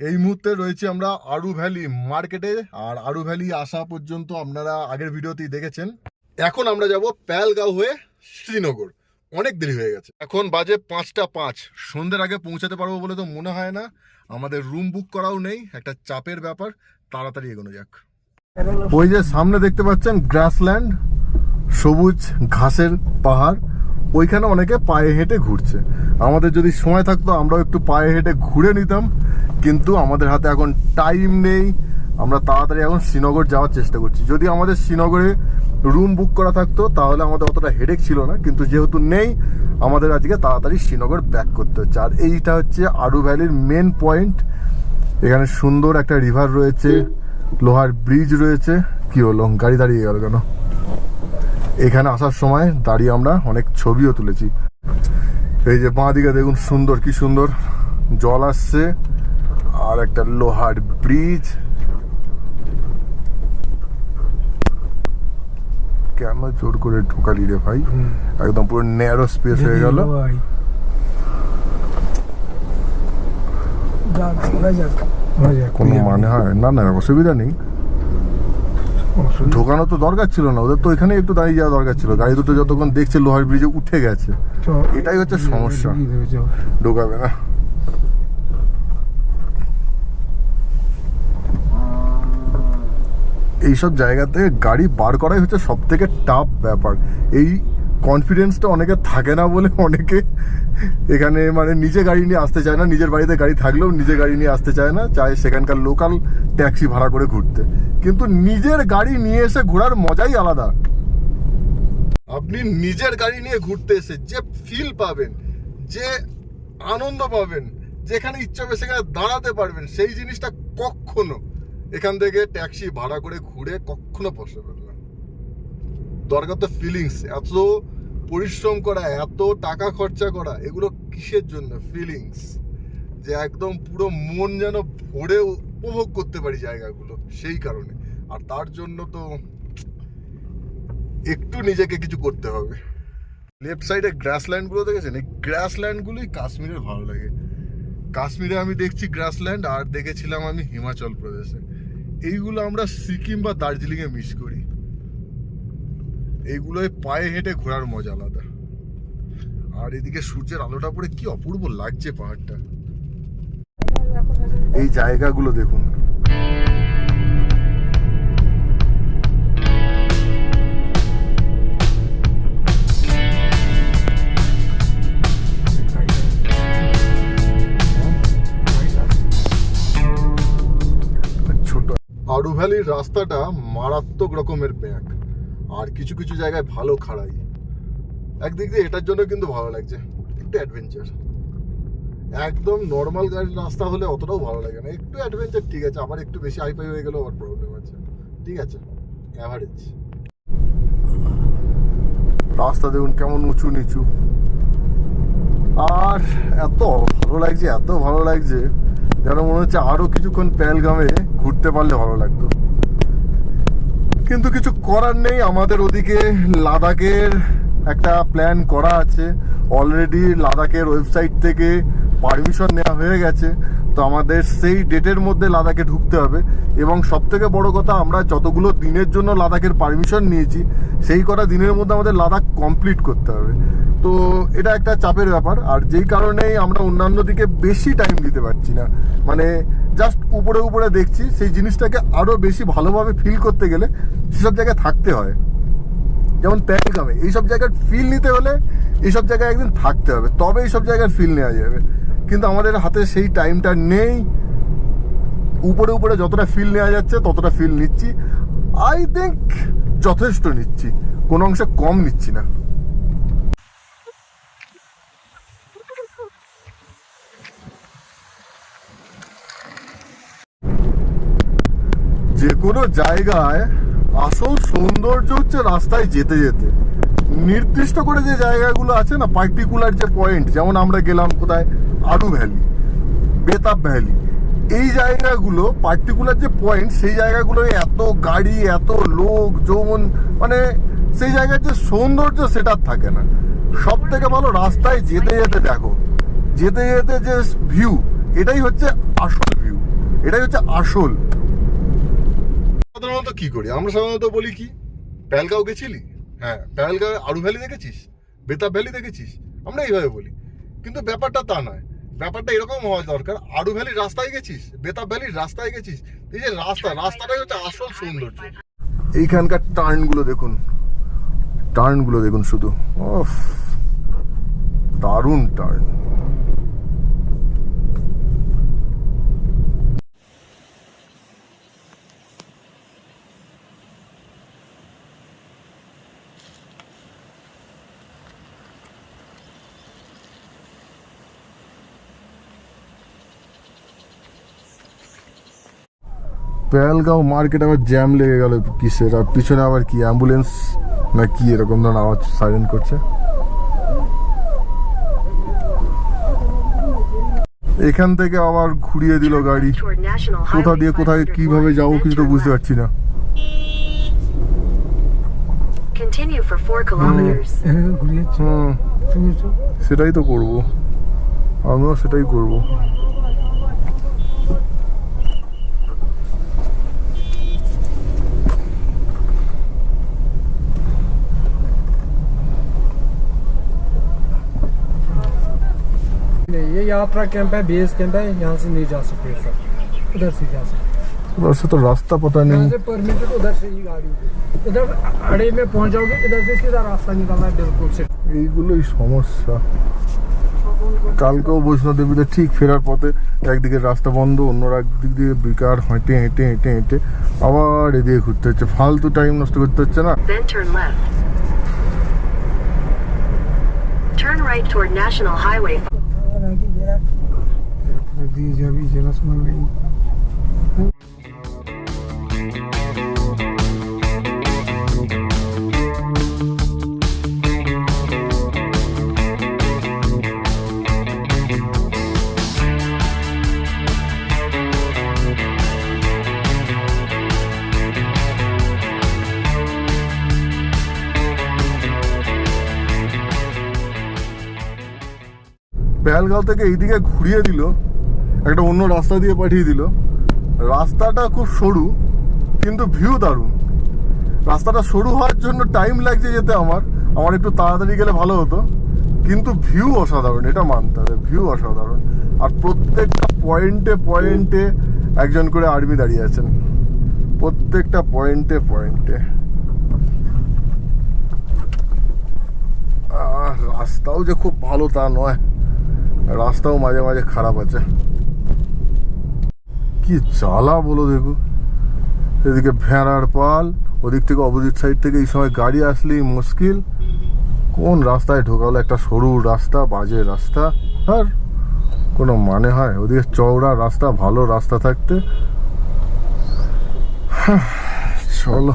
এই মুহূর্তে রয়েছি আমরা আরু ভ্যালি মার্কেটে। আর আরু ভ্যালি আসা পর্যন্ত আপনারা আগের ভিডিওতেই দেখেছেন। এখন আমরা যাব পেহেলগাঁও হয়ে শ্রীনগর। অনেক দেরি হয়ে গেছে, এখন বাজে 5টা 5। সন্ধ্যের আগে পৌঁছাতে পারবো বলে তো মনে হয় না। আমাদের রুম বুক করাও নেই, একটা চাপের ব্যাপার। তাড়াতাড়ি এগোনো যাক। ওই যে সামনে দেখতে পাচ্ছেন গ্রাসল্যান্ড, সবুজ ঘাসের পাহাড়। ওইখানে অনেকে পায়ে হেঁটে ঘুরছে। আমাদের যদি সময় থাকতো আমরাও একটু পায়ে হেঁটে ঘুরে নিতাম, কিন্তু আমাদের হাতে এখন টাইম নেই। আমরা তাড়াতাড়ি এখন শ্রীনগর যাওয়ার চেষ্টা করছি। যদি আমাদের শ্রীনগরে রুম বুক করা থাকতো তাহলে আমাদের অতটা হেডেক ছিল না, কিন্তু যেহেতু নেই আমাদের আজকে তাড়াতাড়ি শ্রীনগর ব্যাক করতে হচ্ছে। আর এইটা হচ্ছে আরু ভ্যালির মেন পয়েন্ট। এখানে সুন্দর একটা রিভার রয়েছে, লোহার ব্রিজ রয়েছে। কি হলো, গাড়ি দাঁড়িয়ে গেল কেন? এখানে আসার সময় দাঁড়িয়ে আমরা অনেক ছবিও তুলেছি। এই যে বাঁ দিকে দেখুন, সুন্দর, কি সুন্দর জল আসছে, আর একটা লোহার ব্রিজ। কেন জোর করে ঢোকালি রে ভাই? একদম পুরো ন্যারো স্পেস হয়ে গেল। কোনো মানে হয় না? না, অসুবিধা নেই। ঢোকানো তো দরকার ছিল না, ওদের তো এখানে একটু দাঁড়িয়ে যাওয়া দরকার ছিল। গাড়ি দুটো যতক্ষণ দেখছে লোহার ব্রিজে উঠে গেছে, এটাই হচ্ছে সমস্যা। ঢোকাবে না। এইসব জায়গাতে গাড়ি বার করাই হচ্ছে সব থেকে টাফ ব্যাপার। এই কনফিডেন্সটা অনেকে থাকে না বলে অনেকে এখানে মানে নিজে গাড়ি নিয়ে আসতে চায় না। নিজের বাড়িতে গাড়ি থাকলেও নিজে গাড়ি নিয়ে আসতে চায় না, চায় সেখানকার লোকাল ট্যাক্সি ভাড়া করে ঘুরতে। কিন্তু নিজের গাড়ি নিয়ে এসে ঘোরার মজাই আলাদা। আপনি নিজের গাড়ি নিয়ে ঘুরতে এসে যে ফিল পাবেন, যে আনন্দ পাবেন, যেখানে ইচ্ছা হবে সেখানে দাঁড়াতে পারবেন, সেই জিনিসটা কখনো এখান থেকে ট্যাক্সি ভাড়া করে ঘুরে কখনো পসিবল না। দরকার তো ফিলিংস। এত পরিশ্রম করা, এত টাকা খরচা করা, এগুলো কিসের জন্য? ফিলিংস, যে একদম পুরো মন যেন ভরে উপভোগ করতে পারি জায়গাগুলো, সেই কারণে। আর তার জন্য তো একটু নিজেকে কিছু করতে হবে। লেফট সাইডে গ্রাসল্যান্ডগুলো দেখেছেন? এই গ্রাসল্যান্ডগুলোই কাশ্মীরের ভালো লাগে। কাশ্মীরে আমি দেখছি গ্রাসল্যান্ড, আর দেখেছিলাম আমি হিমাচল প্রদেশে। এইগুলো আমরা সিকিম বা দার্জিলিংয়ে মিস করি। এইগুলোয় পায়ে হেঁটে ঘোরার মজা আলাদা। আর এদিকে সূর্যের আলোটা পড়ে কি অপূর্ব লাগছে পাহাড়টা। এই জায়গাগুলো দেখুন। ছোট আরু ভ্যালির রাস্তাটা মারাত্মক রকমের ব্যাক, আর কিছু কিছু জায়গায় ভালো খাড়াই। একদিক দিয়ে এটার জন্য কিন্তু ভালো লাগছে, একটু অ্যাডভেঞ্চার। একদম নর্মাল গাড়ির রাস্তা হলে অতটাও ভালো লাগে না। একটু অ্যাডভেঞ্চার ঠিক আছে, আবার একটু বেশি হাইফাই হয়ে গেলেও আবার প্রবলেম আছে। ঠিক আছে, অ্যাভারেজ। রাস্তা দেখুন কেমন উঁচু নিচু। আর এত ভালো লাগছে, এত ভালো লাগছে, যেন মনে হচ্ছে আরো কিছুক্ষণ পেহেলগামে ঘুরতে পারলে ভালো লাগতো। কিন্তু কিছু করার নেই। আমাদের ওদিকে লাদাখের একটা প্ল্যান করা আছে অলরেডি। লাদাখের ওয়েবসাইট থেকে পারমিশন নেওয়া হয়ে গেছে, তো আমাদের সেই ডেটের মধ্যে লাদাখে ঢুকতে হবে। এবং সব থেকে বড় কথা, আমরা যতগুলো দিনের জন্য লাদাখের পারমিশন নিয়েছি সেই কটা দিনের মধ্যে আমাদের লাদাখ কমপ্লিট করতে হবে। তো এটা একটা চাপের ব্যাপার, আর যেই কারণেই আমরা অন্যান্য দিকে বেশি টাইম দিতে পারছি না। মানে জাস্ট উপরে উপরে দেখছি। সেই জিনিসটাকে আরও বেশি ভালোভাবে ফিল করতে গেলে সেসব জায়গায় থাকতে হয়। যেমন পেহেলগামে এইসব জায়গার ফিল নিতে হলে এইসব জায়গায় একদিন থাকতে হবে, তবে এইসব জায়গার ফিল নেওয়া যাবে। কিন্তু আমাদের হাতে সেই টাইমটা নেই। উপরে উপরে যতটা ফিল নেওয়া যাচ্ছে ততটা ফিল নিচ্ছি। আই থিঙ্ক যথেষ্ট নিচ্ছি, কোনো অংশে কম নিচ্ছি না। যে কোনো জায়গায় আসল সৌন্দর্য হচ্ছে রাস্তায় যেতে যেতে। নির্দিষ্ট করে যে জায়গাগুলো আছে না, পার্টিকুলার যে পয়েন্ট, যেমন আমরা গেলাম কোথায়, আরু ভ্যালি, বেতাব ভ্যালি, এই জায়গাগুলো পার্টিকুলার যে পয়েন্ট, সেই জায়গাগুলো এত গাড়ি, এত লোক যৌবন, মানে সেই জায়গার যে সৌন্দর্য সেটা থাকে না। সব থেকে ভালো রাস্তায় যেতে যেতে দেখো, যেতে যেতে যে ভিউ, এটাই হচ্ছে আসল ভিউ। এটাই হচ্ছে আসল। সাধারণত কি করি আমরা, সাধারণত বলি কি, পেহেলগাঁও গেছিলি, হ্যাঁ পেহেলগাঁও আড়ু ভ্যালি দেখেছিস, বেতাব ভ্যালি দেখেছিস, আমরা এইভাবে বলি। কিন্তু ব্যাপারটা তা নয়, ব্যাপারটা এরকম হওয়া দরকার, আড়ু ভ্যালির রাস্তায় গেছিস, বেতাব ভ্যালির রাস্তায় গেছিস, এই যে রাস্তাটাই হচ্ছে আসল সৌন্দর্য। এইখানকার টার্নগুলো দেখুন, টার্নগুলো দেখুন শুধু, দারুণ টার্ন। পেহেলগাঁও মার্কেট আবার জ্যাম লেগে গেল কিসের, আর পিছনে আবার কি অ্যাম্বুলেন্স না কি এরকম ধরনের আওয়াজ সাইলেন্ট করছে। এখান থেকে আবার ঘুরিয়ে দিল গাড়ি, কোথা দিয়ে কোথায় কিভাবে যাবো কিছু তো বুঝতে পারছি না। সেটাই তো করবো, আমিও সেটাই করবো। ये यात्रा कैंप है, बेस कैंप है, यहाँ से नहीं जा सकते सर, उधर से जा सकते। उधर से तो रास्ता पता नहीं, यहाँ से परमिटेड, उधर से ही गाड़ी, इधर अड़े में पहुँच जाओगे, इधर से सीधा रास्ता निकलना है बिल्कुल से। এইগুলোই সমস্যা। কালকেও বৈষ্ণোদেবীতে ঠিক ফেরার পথে একদিকে রাস্তা বন্ধ, অন্য একদিক দিয়ে বেকার হেঁটে হেঁটে হেঁটে হেঁটে আবার এদিকে ঘুরতে হচ্ছে, ফালতু টাইম নষ্ট করতে হচ্ছে না। Then turn left. Turn right toward National Highway. Pahalgam থেকে এইদিকে ঘুরিয়ে দিল, একটা অন্য রাস্তা দিয়ে পাঠিয়ে দিল। রাস্তাটা খুব সরু কিন্তু ভিউ দারুণ। রাস্তাটা সরু হওয়ার জন্য টাইম লাগছে যেতে, আমার একটু তাড়াতাড়ি গেলে ভালো হতো, কিন্তু ভিউ অসাধারণ, এটা মানতে হবে, ভিউ অসাধারণ। আর প্রত্যেকটা পয়েন্টে পয়েন্টে একজন করে আর্মি দাঁড়িয়ে আছেন, প্রত্যেকটা পয়েন্টে পয়েন্টে। রাস্তাও যে খুব ভালো তা নয়, রাস্তাও মাঝে মাঝে খারাপ আছে। কি জ্বালা বলো দেখো, এদিকে ভেড়ার পাল, ওদিক থেকে অপোজিট সাইড থেকে এই সময় গাড়ি আসলেই মুশকিল। কোন রাস্তায় ঢোকালো, একটা সরু রাস্তা, বাজে রাস্তা, আর কোনো মানে হয়? ওদিকে চওড়া রাস্তা, ভালো রাস্তা থাকতে। চলো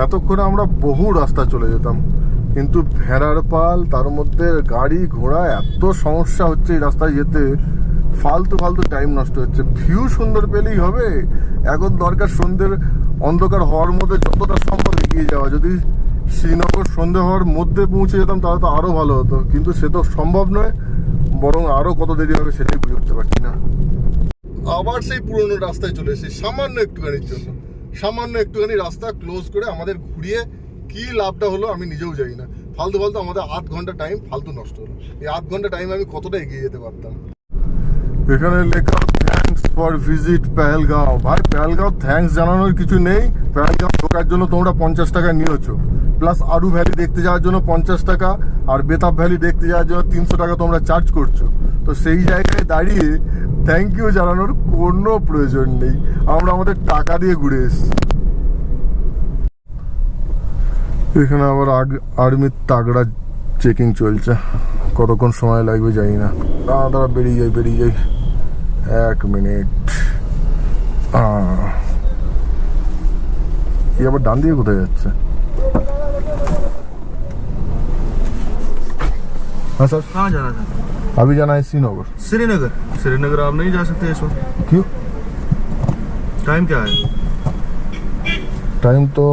এতক্ষণে আমরা বহু রাস্তা চলে যেতাম, কিন্তু ভেড়ার পাল, তার মধ্যে গাড়ি ঘোড়া, এত সমস্যা হচ্ছে এই রাস্তায় যেতে, ফালতু টাইম নষ্ট হচ্ছে। ভিউ সুন্দর পেলেই হবে, এখন দরকার সন্ধ্যের অন্ধকার হওয়ার মধ্যে যতটা সম্ভব এগিয়ে যাওয়া। যদি শ্রীনগর সন্ধ্যে হওয়ার মধ্যে পৌঁছে যেতাম তাহলে তো আরো ভালো হতো, কিন্তু সে তো সম্ভব নয়, বরং আরো কত দেরি হবে সেটাই বুঝে উঠতে পারছি না। আবার সেই পুরোনো রাস্তায় চলে এসেছি সামান্য একটুখানির জন্য, সামান্য একটুখানি রাস্তা ক্লোজ করে আমাদের ঘুরিয়ে কি লাভটা হলো আমি নিজেও জানি না। ফালতু আমাদের 8 ঘন্টা টাইম ফালতু নষ্ট হলো। এই 8 ঘন্টা টাইম আমি কতটা এগিয়ে যেতে পারতাম। এখানে লেখা থ্যাঙ্কস ফর ভিজিট পেহেলগাঁও। ভাই পেহেলগাঁও থ্যাঙ্কস জানানোর কিছু নেই, পেহেলগাঁও ঢোকার জন্য তোমরা 50 টাকা নিয়েছো, প্লাস আড়ু ভ্যালি দেখতে যাওয়ার জন্য 50 টাকা, আর বেতাব ভ্যালি দেখতে যাওয়ার জন্য 300 টাকা তোমরা চার্জ করছো। তো সেই জায়গায় দাঁড়িয়ে থ্যাংক ইউ জানানোর কোনো প্রয়োজন নেই, আমরা আমাদের টাকা দিয়ে ঘুরে এসেছি। এখানে আবার আর্মির তাগড়া চেকিং চলছে, কতক্ষণ সময় লাগবে জানি না। দাঁড়া বেরিয়ে যাই 1 মিনিট। আবার ডান দিয়ে কোথায় যাচ্ছে? हाँ सर, कहाँ जाना था? अभी जाना है श्रीनगर। श्रीनगर आप नहीं जा सकते इस वक्त। क्यों? टाइम क्या है? टाइम तो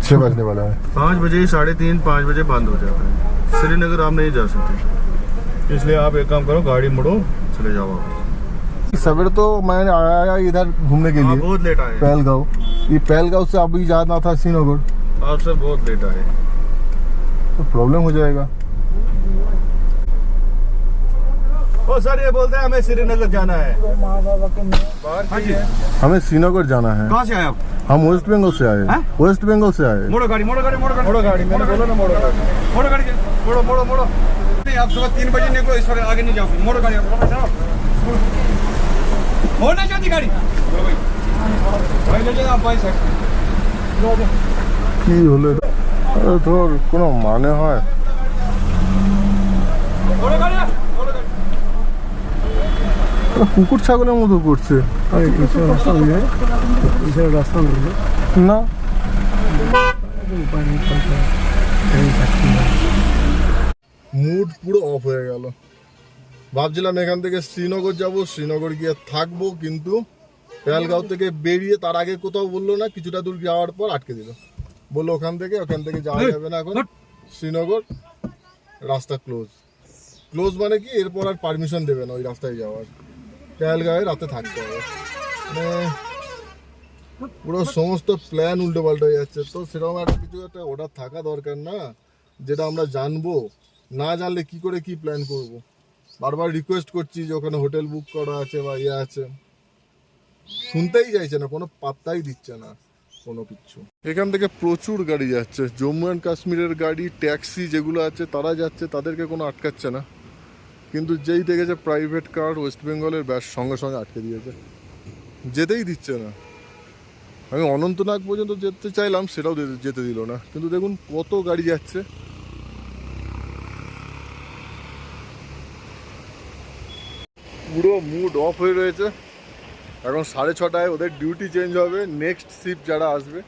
6 बजने वाला है। 5 बजे, 3:30, 5 बजे बंद हो जाता है श्रीनगर आप नहीं जा सकते, इसलिए आप एक काम करो, गाड़ी मोड़ो, चले जाओ आप। सवेरे तो मैं आया इधर घूमने के आप लिए बहुत लेट आए, पहलगांव। ये पहलगांव से अभी जाना था श्रीनगर, आप सर बहुत लेट आए। तो प्रॉब्लम हो जाएगा। ओ सर ये बोलते हैं हमें श्रीनगर जाना है। माँ बाबा के लिए बाहर की है। हमें श्रीनगर जाना है। कहाँ से आए आप? हम वेस्ट बंगाल से आए। वेस्ट बंगाल से आए। मोड़ो गाड़ी, मोड़ो गाड़ी, मोड़ो गाड़ी, मोड़ो गाड़ी, मैंने बोला ना मोड़ो गाड़ी, मोड़ो गाड़ी, मोड़ो मोड़ो मोड़ो। नहीं आप सुबह 3 बजे निकलो, इस वक्त आगे नहीं जाओगे, मोड़ो गाड़ी आप। मोड़ना चाहती गाड़ी, बोलो भाई, भाई ले जाओ आप भाई साहब। কি হলো এটা? আরে ধর কোনো মানে হয়? मोड़ो गाड़ी, मोड़ो गाड़ी। ওরা কুকুর ছাগলের মতো করছে। अरे पीछे रास्ता हो गया, पीछे रास्ता हो गया, না ऊपर निकल के कहीं सकती है। মুড পুরো অফ হয়ে গেল। ভাবছিলাম এখান থেকে শ্রীনগর যাব, শ্রীনগর গিয়ে থাকবো, কিন্তু পেহেলগাঁও থেকে বেরিয়ে তার আগে কোথাও বললো না, কিছুটা দূর যাওয়ার পর আটকে দিল। বললো ওখান থেকে যাওয়া যাবে না এখন, শ্রীনগর রাস্তা ক্লোজ। ক্লোজ মানে কি, এরপর আর পারমিশন দেবে না ওই রাস্তায় যাওয়ার। পেহেলগাঁওয়ে রাতে থাকতে হবে। মানে পুরো সমস্ত প্ল্যান উল্টো পাল্টা হয়ে যাচ্ছে। তো সেরকম একটা কিছু একটা অর্ডার থাকা দরকার না, যেটা আমরা জানবো। না জানলে কি করে কি প্ল্যান করব। বারবার রিকোয়েস্ট করছি যে ওখানে হোটেল বুক করা আছে বা ইয়ে আছে, শুনতেই চাইছে না, কোনো পাত্তাই দিচ্ছে না কোনো কিছু। এখান থেকে প্রচুর গাড়ি যাচ্ছে, জম্মু অ্যান্ড কাশ্মীরের গাড়ি, ট্যাক্সি যেগুলো আছে তারা যাচ্ছে, তাদেরকে কোনো আটকাচ্ছে না। কিন্তু যেই দেখেছে প্রাইভেট কার ওয়েস্ট বেঙ্গলের, ব্যাস সঙ্গে সঙ্গে আটকে দিয়েছে, যেতেই দিচ্ছে না। আমি অনন্তনাগ পর্যন্ত যেতে চাইলাম, সেটাও যেতে দিল না। কিন্তু দেখুন কত গাড়ি যাচ্ছে। পুরো মুড অফ হয়ে রয়েছে। এখন 6:30 ওদের ডিউটি চেঞ্জ হবে। নেক্সট শিফট যারা আসবে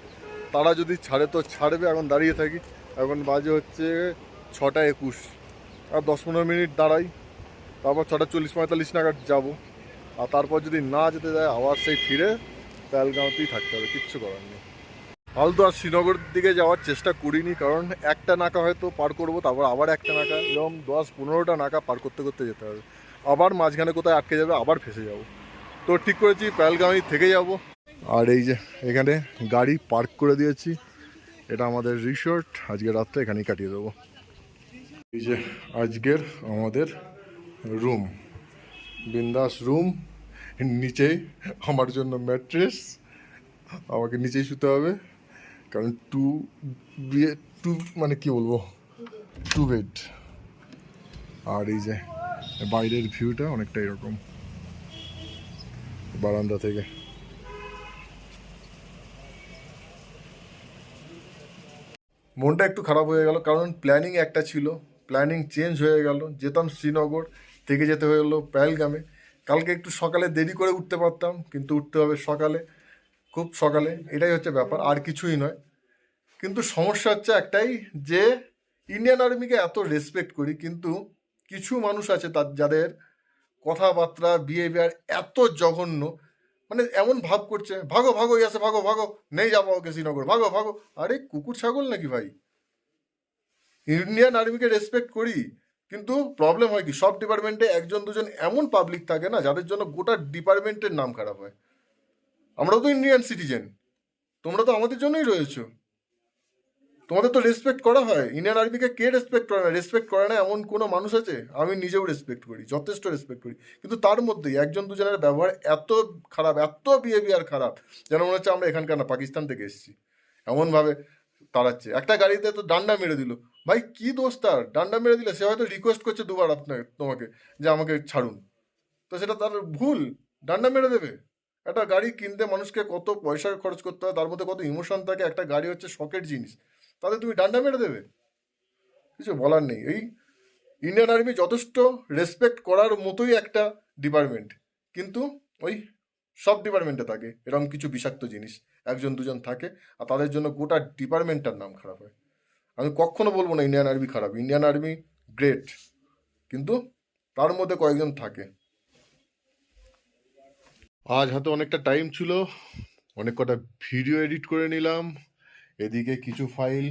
তারা যদি ছাড়ে তো ছাড়বে। এখন দাঁড়িয়ে থাকি, এখন বাজে হচ্ছে 6:21, আর 10-15 মিনিট দাঁড়াই, তারপর 6:40-45 নাগাদ যাবো। আর তারপর যদি না যেতে দেয় আবার সেই ফিরে পেহেলগাঁওতেই থাকতে হবে, কিচ্ছু করার নেই। ফালতু আর শ্রীনগর দিকে যাওয়ার চেষ্টা করিনি, কারণ একটা নাকা হয়তো পার করবো, তারপর আবার একটা নাকা, এরকম 10-15টা নাকা পার করতে করতে যেতে হবে। আবার মাঝখানে কোথায় আটকে যাবে, আবার ফেসে যাব। তো ঠিক করেছি পেহেলগাঁওই থেকে যাব। আর এই যে এখানে গাড়ি পার্ক করে দিয়েছি, এটা আমাদের রিসর্ট, আজকে রাতটা এখানেই কাটিয়ে দেবো। এই যে আজকের আমাদের রুম, বিন্দাস রুম। নিচেই আমার জন্য ম্যাট্রেস, আমাকে নিচেই শুতে হবে, কারণ টু মানে কি বলবো, 2 বেড। আর এই যে বাইরের ভিউটা অনেকটা এরকম বারান্দা থেকে। মনটা একটু খারাপ হয়ে গেল, কারণ প্ল্যানিং একটা ছিল, প্ল্যানিং চেঞ্জ হয়ে গেল। যেতাম শ্রীনগর, থেকে যেতে হয়ে গেলো পেহেলগামে। কালকে একটু সকালে দেরি করে উঠতে পারতাম, কিন্তু উঠতে হবে সকালে, খুব সকালে। এটাই হচ্ছে ব্যাপার, আর কিছুই নয়। কিন্তু সমস্যা হচ্ছে একটাই, যে ইন্ডিয়ান আর্মিকে এত রেসপেক্ট করি, কিন্তু কিছু মানুষ আছে যাদের কথাবার্তা, বিহেভিয়ার এত জঘন্য। মানে এমন ভাব করছে, ভাগো ভাগো ইয়াসে, ভাগো ভাগো, নেই যাবো ওকে শ্রীনগর, ভাগো ভাগো। আরে কুকুর ছাগল নাকি ভাই? ইন্ডিয়ান আর্মিকে রেসপেক্ট করি, কিন্তু প্রবলেম হয় কি, সব ডিপার্টমেন্টে 1-2জন এমন পাবলিক থাকে না, যাদের জন্য গোটা ডিপার্টমেন্টের নাম খারাপ হয়। আমরাও তো ইন্ডিয়ান সিটিজেন, তোমরা তো আমাদের জন্যই রয়েছো, তোমাদের তো রেসপেক্ট করা হয়। ইন্ডিয়ান আর্মিকে কে রেসপেক্ট করে না? রেসপেক্ট করে না এমন কোনো মানুষ আছে? আমি নিজেও রেসপেক্ট করি, যথেষ্ট রেসপেক্ট করি, কিন্তু তার মধ্যেই 1-2জনের ব্যবহার এত খারাপ, এত বিহেভিয়ার খারাপ, যেন মনে হচ্ছে আমরা এখানকার না, পাকিস্তান থেকে এসেছি। এমনভাবে তাড়াচ্ছে। একটা গাড়িতে তো ডান্ডা মেরে দিল, ভাই কি দোষ তার? ডান্ডা মেরে দিলে সে হয়তো রিকোয়েস্ট করছে 2বার তোমাকে যে আমাকে ছাড়ুন, তো সেটা তার ভুল, ডান্ডা মেরে দেবে? একটা গাড়ি কিনতে মানুষকে কত পয়সা খরচ করতে হয়, তার মধ্যে কত ইমোশন থাকে। একটা গাড়ি হচ্ছে শখের জিনিস, তাদের তুমি ডান্ডা মেরে দেবে? কিছু বলার নেই। এই ইন্ডিয়ান আর্মি যথেষ্ট রেসপেক্ট করার মতোই একটা ডিপার্টমেন্ট, কিন্তু ওই সব ডিপার্টমেন্টে থাকে এরকম কিছু বিষাক্ত জিনিস, 1-2জন থাকে, আর তাদের জন্য গোটা ডিপার্টমেন্টটার নাম খারাপ হয়। আমি কখনো বলবো না ইন্ডিয়ান আর্মি খারাপ, ইন্ডিয়ান আর্মি গ্রেট, কিন্তু তার মধ্যে কয়েকজন থাকে। আজ হাতে অনেকটা টাইম ছিল, অনেক কটা ভিডিও এডিট করে নিলাম, এদিকে কিছু ফাইল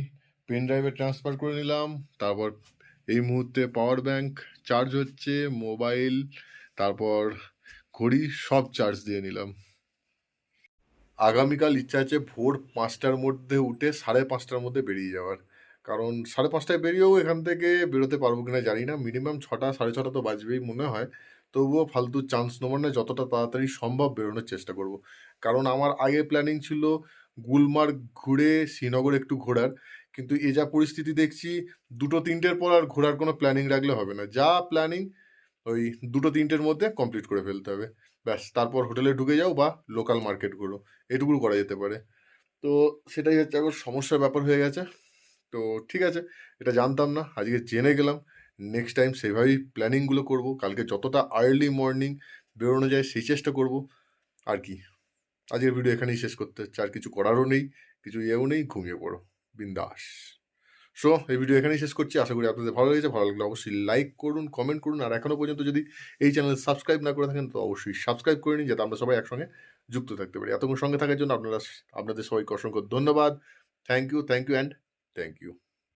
পেন ড্রাইভে ট্রান্সফার করে নিলাম, তারপর এই মুহূর্তে পাওয়ার ব্যাংক চার্জ হচ্ছে, মোবাইল, তারপর ঘড়ি সব চার্জ দিয়ে নিলাম। আগামীকাল ইচ্ছা আছে ভোর 5টার মধ্যে উঠে 5:30টার মধ্যে বেরিয়ে যাওয়ার। কারণ 5:30টায় বেরিয়েও এখান থেকে বেরোতে পারবো কিনা জানি না, মিনিমাম 6টা 6:30 তো বাজবেই মনে হয়। তবুও ফালতু চান্স নেবো না, যতটা তাড়াতাড়ি সম্ভব বেরোনোর চেষ্টা করব। কারণ আমার আগে প্ল্যানিং ছিল গুলমার্গ ঘুরে শ্রীনগর একটু ঘোরার, কিন্তু এ যা পরিস্থিতি দেখছি 2-3টের পর আর ঘোরার কোনো প্ল্যানিং রাখলে হবে না। যা প্ল্যানিং ওই 2-3টের মধ্যে কমপ্লিট করে ফেলতে হবে, ব্যাস। তারপর হোটেলে ঢুকে যাও বা লোকাল মার্কেট ঘুরো, এটুকু করা যেতে পারে। তো সেটাই হচ্ছে এখন সমস্যার ব্যাপার হয়ে গেছে। তো ঠিক আছে, এটা জানতাম না, আজকে জেনে গেলাম। নেক্সট টাইম সেভাবেই প্ল্যানিংগুলো করব, কালকে যতটা আর্লি মর্নিং বেরোনো যায় সেই চেষ্টা করব। আর কি, আজকের ভিডিও এখানেই শেষ করতে হচ্ছে, আর কিছু করারও নেই, কিছু ইয়েও নেই, ঘুমিয়ে পড়ো বিন্দাস। সো এই ভিডিও এখানেই শেষ করছি, আশা করি আপনাদের ভালো লেগেছে। ভালো লাগলে অবশ্যই লাইক করুন, কমেন্ট করুন, আর এখনও পর্যন্ত যদি এই চ্যানেল সাবস্ক্রাইব না করে থাকেন তো অবশ্যই সাবস্ক্রাইব করে নিন, যাতে আমরা সবাই একসঙ্গে যুক্ত থাকতে পারি। এতক্ষণ সঙ্গে থাকার জন্য আপনাদের সবাইকে অসংখ্য ধন্যবাদ। Thank you and thank you.